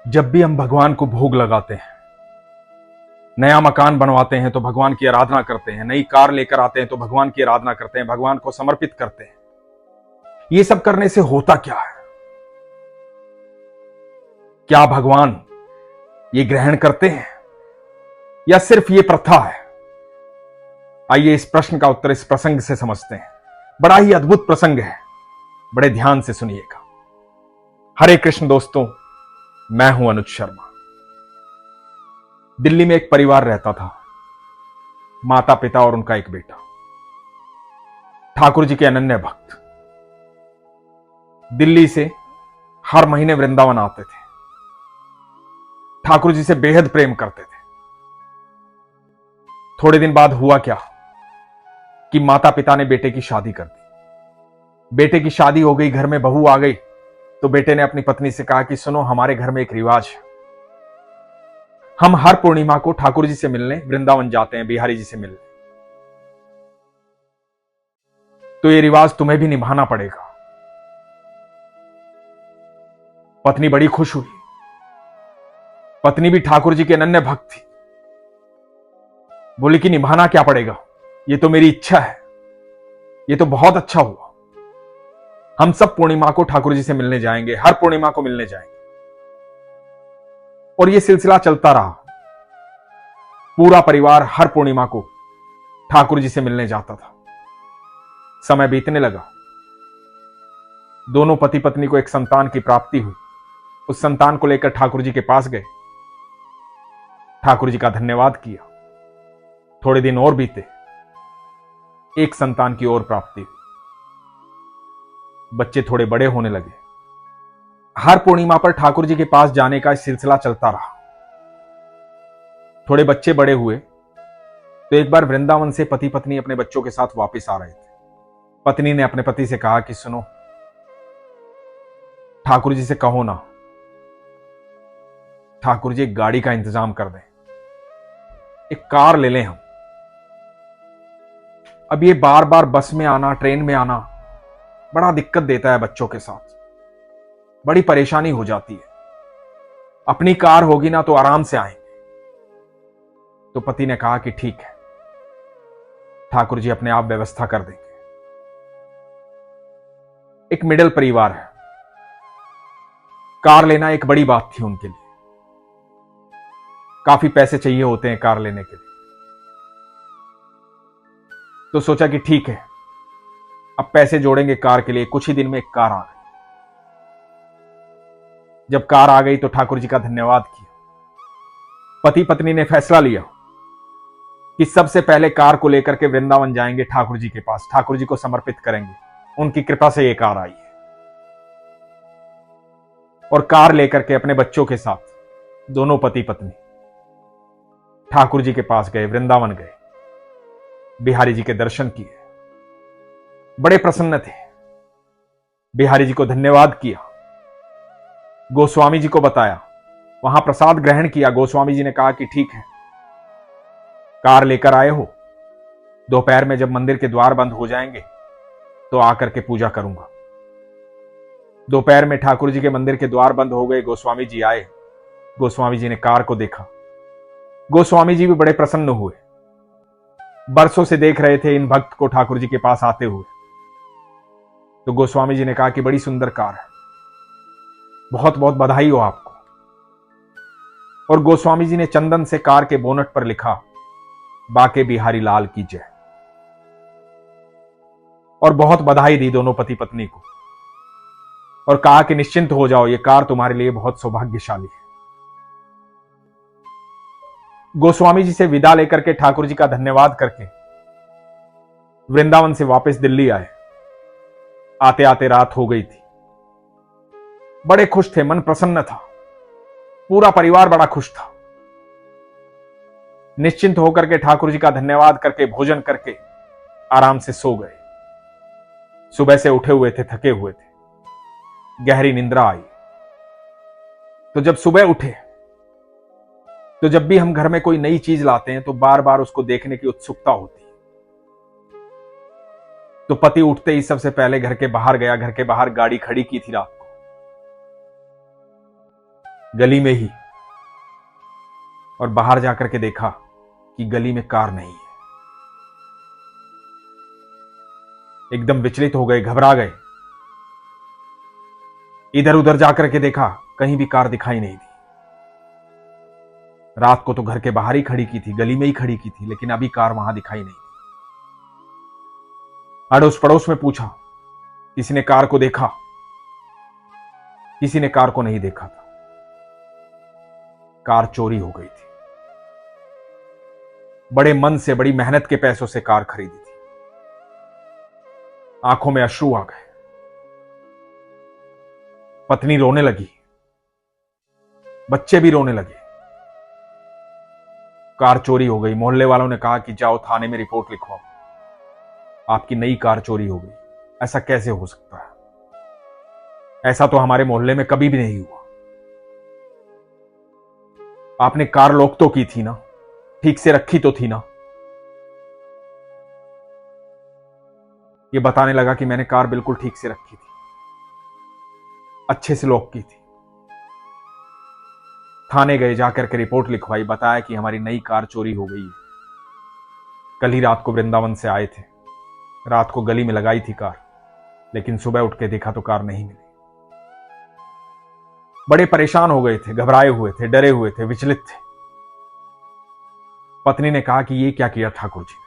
जब भी हम भगवान को भोग लगाते हैं, नया मकान बनवाते हैं तो भगवान की आराधना करते हैं, नई कार लेकर आते हैं तो भगवान की आराधना करते हैं, भगवान को समर्पित करते हैं। ये सब करने से होता क्या है? क्या भगवान ये ग्रहण करते हैं या सिर्फ ये प्रथा है? आइए इस प्रश्न का उत्तर इस प्रसंग से समझते हैं। बड़ा ही अद्भुत प्रसंग है, बड़े ध्यान से सुनिएगा। हरे कृष्ण दोस्तों, मैं हूं अनुज शर्मा। दिल्ली में एक परिवार रहता था, माता पिता और उनका एक बेटा। ठाकुर जी के अनन्य भक्त दिल्ली से हर महीने वृंदावन आते थे, ठाकुर जी से बेहद प्रेम करते थे। थोड़े दिन बाद हुआ क्या कि माता पिता ने बेटे की शादी कर दी। बेटे की शादी हो गई, घर में बहू आ गई, तो बेटे ने अपनी पत्नी से कहा कि सुनो, हमारे घर में एक रिवाज है, हम हर पूर्णिमा को ठाकुर जी से मिलने वृंदावन जाते हैं, बिहारी जी से मिलने, तो ये रिवाज तुम्हें भी निभाना पड़ेगा। पत्नी बड़ी खुश हुई। पत्नी भी ठाकुर जी के अनन्य भक्त थी। बोली कि निभाना क्या पड़ेगा, ये तो मेरी इच्छा है, ये तो बहुत अच्छा हुआ। हम सब पूर्णिमा को ठाकुर जी से मिलने जाएंगे, हर पूर्णिमा को मिलने जाएंगे। और यह सिलसिला चलता रहा। पूरा परिवार हर पूर्णिमा को ठाकुर जी से मिलने जाता था। समय बीतने लगा। दोनों पति पत्नी को एक संतान की प्राप्ति हुई। उस संतान को लेकर ठाकुर जी के पास गए, ठाकुर जी का धन्यवाद किया। थोड़े दिन और बीते, एक संतान की और प्राप्ति हुई। बच्चे थोड़े बड़े होने लगे। हर पूर्णिमा पर ठाकुर जी के पास जाने का सिलसिला चलता रहा। थोड़े बच्चे बड़े हुए तो एक बार वृंदावन से पति पत्नी अपने बच्चों के साथ वापस आ रहे थे। पत्नी ने अपने पति से कहा कि सुनो, ठाकुर जी से कहो ना, ठाकुर जी एक गाड़ी का इंतजाम कर दें, एक कार ले लें हम। अब ये बार बार बस में आना, ट्रेन में आना बड़ा दिक्कत देता है बच्चों के साथ, बड़ी परेशानी हो जाती है। अपनी कार होगी ना तो आराम से आएंगे। तो पति ने कहा कि ठीक है, ठाकुर जी अपने आप व्यवस्था कर देंगे। एक मिडिल परिवार है, कार लेना एक बड़ी बात थी उनके लिए। काफी पैसे चाहिए होते हैं कार लेने के लिए। तो सोचा कि ठीक है, अब पैसे जोड़ेंगे कार के लिए। कुछ ही दिन में एक कार आ गई। जब कार आ गई तो ठाकुर जी का धन्यवाद किया। पति पत्नी ने फैसला लिया कि सबसे पहले कार को लेकर के वृंदावन जाएंगे ठाकुर जी के पास, ठाकुर जी को समर्पित करेंगे। उनकी कृपा से ये कार आई है। और कार लेकर के अपने बच्चों के साथ दोनों पति पत्नी ठाकुर जी के पास गए, वृंदावन गए, बिहारी जी के दर्शन किए। बड़े प्रसन्न थे। बिहारी जी को धन्यवाद किया, गोस्वामी जी को बताया, वहां प्रसाद ग्रहण किया। गोस्वामी जी ने कहा कि ठीक है, कार लेकर आए हो, दोपहर में जब मंदिर के द्वार बंद हो जाएंगे तो आकर के पूजा करूंगा। दोपहर में ठाकुर जी के मंदिर के द्वार बंद हो गए। गोस्वामी जी आए। गोस्वामी जी ने कार को देखा। गोस्वामी जी भी बड़े प्रसन्न हुए। बरसों से देख रहे थे इन भक्त को ठाकुर जी के पास आते हुए। तो गोस्वामी जी ने कहा कि बड़ी सुंदर कार है, बहुत बहुत बधाई हो आपको। और गोस्वामी जी ने चंदन से कार के बोनट पर लिखा, बाके बिहारी लाल की जय। और बहुत बधाई दी दोनों पति पत्नी को और कहा कि निश्चिंत हो जाओ, ये कार तुम्हारे लिए बहुत सौभाग्यशाली है। गोस्वामी जी से विदा लेकर के ठाकुर जी का धन्यवाद करके वृंदावन से वापस दिल्ली आए। आते आते रात हो गई थी। बड़े खुश थे, मन प्रसन्न था, पूरा परिवार बड़ा खुश था। निश्चिंत होकर के ठाकुर जी का धन्यवाद करके भोजन करके आराम से सो गए। सुबह से उठे हुए थे, थके हुए थे, गहरी निंद्रा आई। तो जब सुबह उठे तो जब भी हम घर में कोई नई चीज लाते हैं तो बार बार उसको देखने की उत्सुकता होती है। तो पति उठते ही सबसे पहले घर के बाहर गया। घर के बाहर गाड़ी खड़ी की थी रात को। गली में ही, और बाहर जाकर के देखा कि गली में कार नहीं है। एकदम विचलित हो गए, घबरा गए। इधर उधर जाकर के देखा, कहीं भी कार दिखाई नहीं दी। रात को तो घर के बाहर ही खड़ी की थी, गली में ही खड़ी की थी, लेकिन अभी कार वहां दिखाई नहीं दी। अड़ोस पड़ोस में पूछा, किसी ने कार को देखा? किसी ने कार को नहीं देखा था। कार चोरी हो गई थी। बड़े मन से, बड़ी मेहनत के पैसों से कार खरीदी थी। आंखों में अश्रु आ गए। पत्नी रोने लगी, बच्चे भी रोने लगे। कार चोरी हो गई। मोहल्ले वालों ने कहा कि जाओ थाने में रिपोर्ट लिखवाओ, आपकी नई कार चोरी हो गई। ऐसा कैसे हो सकता है? ऐसा तो हमारे मोहल्ले में कभी भी नहीं हुआ। आपने कार लॉक तो की थी ना, ठीक से रखी तो थी ना? ये बताने लगा कि मैंने कार बिल्कुल ठीक से रखी थी, अच्छे से लॉक की थी। थाने गए, जाकर के रिपोर्ट लिखवाई, बताया कि हमारी नई कार चोरी हो गई है। कल ही रात को वृंदावन से आए थे, रात को गली में लगाई थी कार, लेकिन सुबह उठ के देखा तो कार नहीं मिली। बड़े परेशान हो गए थे, घबराए हुए थे, डरे हुए थे, विचलित थे। पत्नी ने कहा कि ये क्या किया ठाकुर जी ने?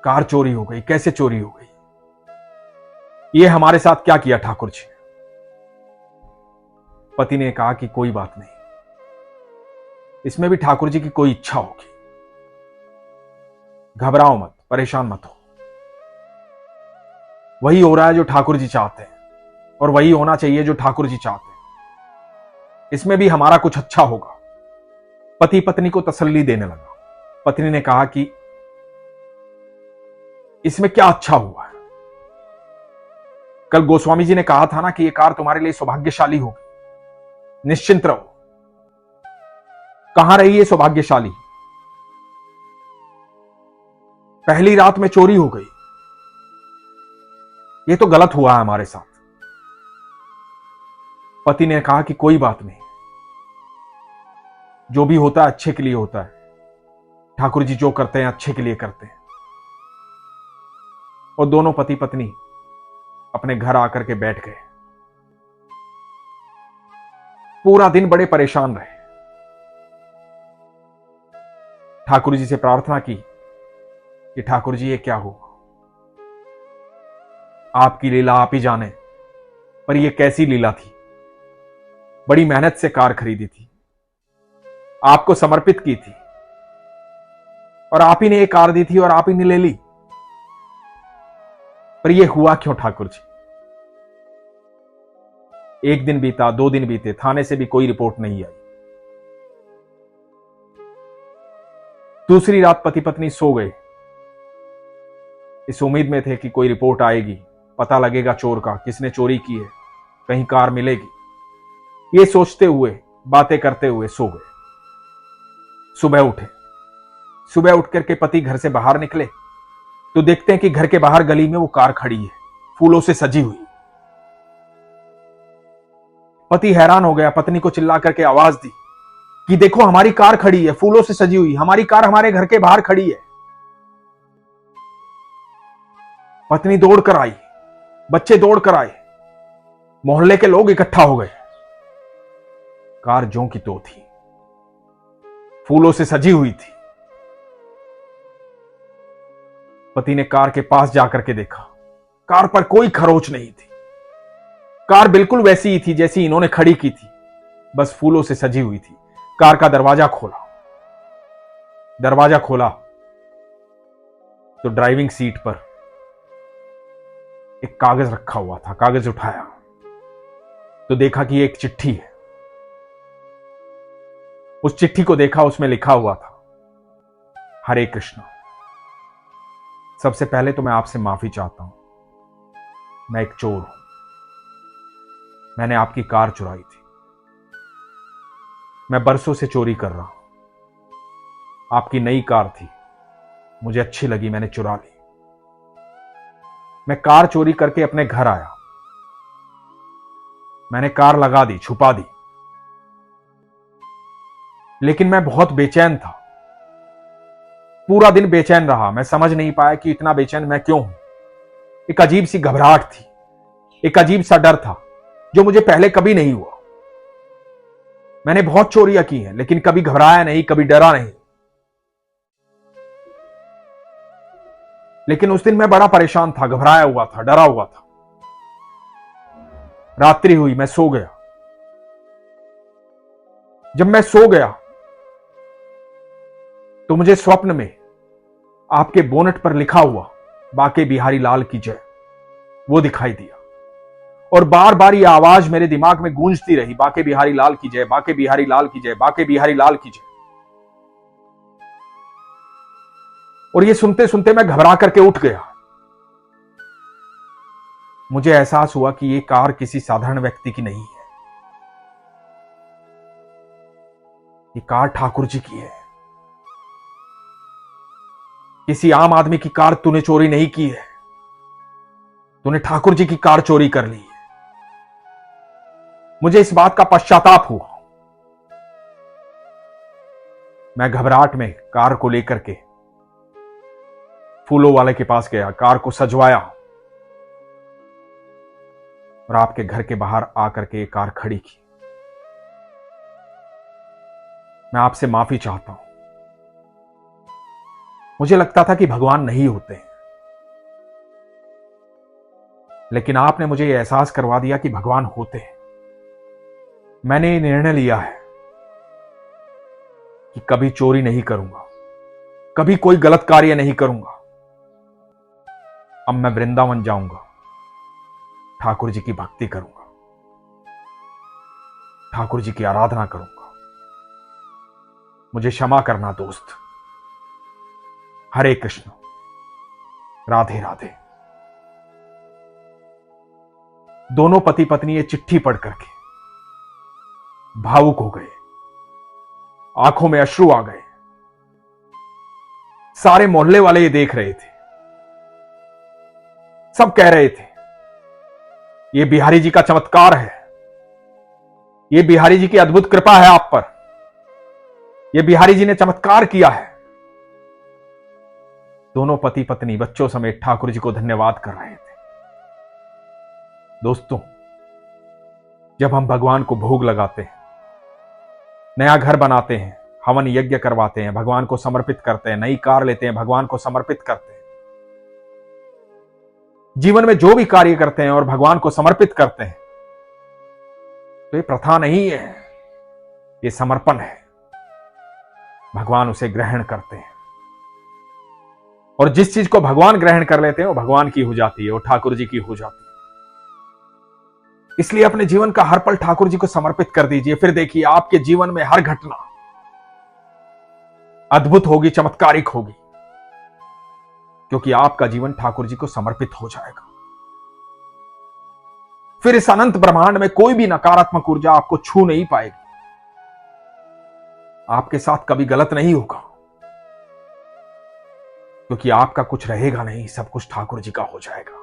कार चोरी हो गई, कैसे चोरी हो गई? ये हमारे साथ क्या किया ठाकुर जी ने? पति ने कहा कि कोई बात नहीं, इसमें भी ठाकुर जी की कोई इच्छा होगी। घबराओ मत, परेशान मत हो। वही हो रहा है जो ठाकुर जी चाहते हैं, और वही होना चाहिए जो ठाकुर जी चाहते हैं। इसमें भी हमारा कुछ अच्छा होगा। पति पत्नी को तसल्ली देने लगा। पत्नी ने कहा कि इसमें क्या अच्छा हुआ है? कल गोस्वामी जी ने कहा था ना कि यह कार तुम्हारे लिए सौभाग्यशाली होगी, निश्चिंत रहो। कहां रही ये सौभाग्यशाली? पहली रात में चोरी हो गई। ये तो गलत हुआ है हमारे साथ। पति ने कहा कि कोई बात नहीं, जो भी होता है अच्छे के लिए होता है। ठाकुर जी जो करते हैं अच्छे के लिए करते हैं। और दोनों पति पत्नी अपने घर आकर के बैठ गए। पूरा दिन बड़े परेशान रहे। ठाकुर जी से प्रार्थना की कि ठाकुर जी ये क्या हुआ? आपकी लीला आप ही जाने, पर यह कैसी लीला थी? बड़ी मेहनत से कार खरीदी थी, आपको समर्पित की थी, और आप ही ने एक कार दी थी और आप ही ने ले ली। पर यह हुआ क्यों ठाकुर जी? एक दिन बीता, 2 दिन बीते, थाने से भी कोई रिपोर्ट नहीं आई। दूसरी रात पति पत्नी सो गए, इस उम्मीद में थे कि कोई रिपोर्ट आएगी, पता लगेगा चोर का, किसने चोरी की है, कहीं कार मिलेगी। ये सोचते हुए, बातें करते हुए सो गए। सुबह उठे। सुबह उठ करके पति घर से बाहर निकले तो देखते हैं कि घर के बाहर गली में वो कार खड़ी है, फूलों से सजी हुई। पति हैरान हो गया, पत्नी को चिल्ला करके आवाज दी कि देखो हमारी कार खड़ी है, फूलों से सजी हुई, हमारी कार हमारे घर के बाहर खड़ी है। पत्नी दौड़ कर आई, बच्चे दौड़ कर आए, मोहल्ले के लोग इकट्ठा हो गए। कार ज्यों की त्यों थी, फूलों से सजी हुई थी। पति ने कार के पास जाकर के देखा, कार पर कोई खरोच नहीं थी। कार बिल्कुल वैसी ही थी जैसी इन्होंने खड़ी की थी, बस फूलों से सजी हुई थी। कार का दरवाजा खोला। दरवाजा खोला तो ड्राइविंग सीट पर एक कागज रखा हुआ था। कागज उठाया तो देखा कि एक चिट्ठी है। उस चिट्ठी को देखा, उसमें लिखा हुआ था, हरे कृष्णा, सबसे पहले तो मैं आपसे माफी चाहता हूं। मैं एक चोर हूं, मैंने आपकी कार चुराई थी। मैं बरसों से चोरी कर रहा हूं। आपकी नई कार थी, मुझे अच्छी लगी, मैंने चुरा ली। मैं कार चोरी करके अपने घर आया। मैंने कार लगा दी, छुपा दी, लेकिन मैं बहुत बेचैन था। पूरा दिन बेचैन रहा। मैं समझ नहीं पाया कि इतना बेचैन मैं क्यों हूं। एक अजीब सी घबराहट थी, एक अजीब सा डर था जो मुझे पहले कभी नहीं हुआ। मैंने बहुत चोरियां की हैं, लेकिन कभी घबराया नहीं, कभी डरा नहीं। लेकिन उस दिन मैं बड़ा परेशान था, घबराया हुआ था, डरा हुआ था। रात्रि हुई, मैं सो गया। जब मैं सो गया तो मुझे स्वप्न में आपके बोनट पर लिखा हुआ बाके बिहारी लाल की जय वो दिखाई दिया, और बार बार ये आवाज मेरे दिमाग में गूंजती रही, बाके बिहारी लाल की जय, बाके बिहारी लाल की जय, बाके बिहारी लाल की जय। और ये सुनते सुनते मैं घबरा करके उठ गया। मुझे एहसास हुआ कि ये कार किसी साधारण व्यक्ति की नहीं है, ये कार ठाकुर जी की है। किसी आम आदमी की कार तूने चोरी नहीं की है, तूने ठाकुर जी की कार चोरी कर ली है। मुझे इस बात का पश्चाताप हुआ। मैं घबराहट में कार को लेकर के फूलों वाले के पास गया, कार को सजवाया और आपके घर के बाहर आकर के कार खड़ी की। मैं आपसे माफी चाहता हूं। मुझे लगता था कि भगवान नहीं होते, लेकिन आपने मुझे यह एहसास करवा दिया कि भगवान होते हैं। मैंने ये निर्णय लिया है कि कभी चोरी नहीं करूंगा, कभी कोई गलत कार्य नहीं करूंगा। अब मैं वृंदावन जाऊंगा, ठाकुर जी की भक्ति करूंगा, ठाकुर जी की आराधना करूंगा। मुझे क्षमा करना दोस्त। हरे कृष्ण, राधे राधे। दोनों पति पत्नी ये चिट्ठी पढ़ करके भावुक हो गए, आंखों में अश्रु आ गए। सारे मोहल्ले वाले ये देख रहे थे, सब कह रहे थे ये बिहारी जी का चमत्कार है, ये बिहारी जी की अद्भुत कृपा है आप पर, ये बिहारी जी ने चमत्कार किया है। दोनों पति पत्नी बच्चों समेत ठाकुर जी को धन्यवाद कर रहे थे। दोस्तों, जब हम भगवान को भोग लगाते हैं, नया घर बनाते हैं, हवन यज्ञ करवाते हैं, भगवान को समर्पित करते हैं, नई कार लेते हैं, भगवान को समर्पित करते हैं, जीवन में जो भी कार्य करते हैं और भगवान को समर्पित करते हैं, तो ये प्रथा नहीं है, ये समर्पण है। भगवान उसे ग्रहण करते हैं, और जिस चीज को भगवान ग्रहण कर लेते हैं वो भगवान की हो जाती है, वो ठाकुर जी की हो जाती है। इसलिए अपने जीवन का हर पल ठाकुर जी को समर्पित कर दीजिए। फिर देखिए आपके जीवन में हर घटना अद्भुत होगी, चमत्कारिक होगी, क्योंकि आपका जीवन ठाकुर जी को समर्पित हो जाएगा। फिर इस अनंत ब्रह्मांड में कोई भी नकारात्मक ऊर्जा आपको छू नहीं पाएगी। आपके साथ कभी गलत नहीं होगा, क्योंकि आपका कुछ रहेगा नहीं, सब कुछ ठाकुर जी का हो जाएगा।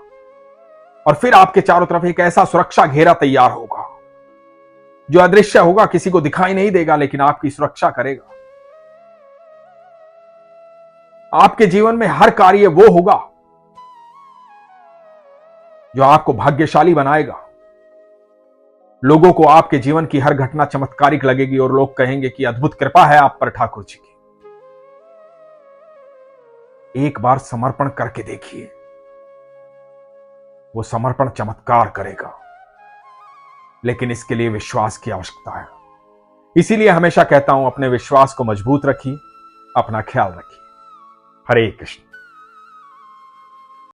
और फिर आपके चारों तरफ एक ऐसा सुरक्षा घेरा तैयार होगा जो अदृश्य होगा, किसी को दिखाई नहीं देगा, लेकिन आपकी सुरक्षा करेगा। आपके जीवन में हर कार्य वो होगा जो आपको भाग्यशाली बनाएगा। लोगों को आपके जीवन की हर घटना चमत्कारिक लगेगी और लोग कहेंगे कि अद्भुत कृपा है आप पर ठाकुर जी की। एक बार समर्पण करके देखिए, वो समर्पण चमत्कार करेगा, लेकिन इसके लिए विश्वास की आवश्यकता है। इसीलिए हमेशा कहता हूं, अपने विश्वास को मजबूत रखिए, अपना ख्याल रखिए। हरे कृष्ण।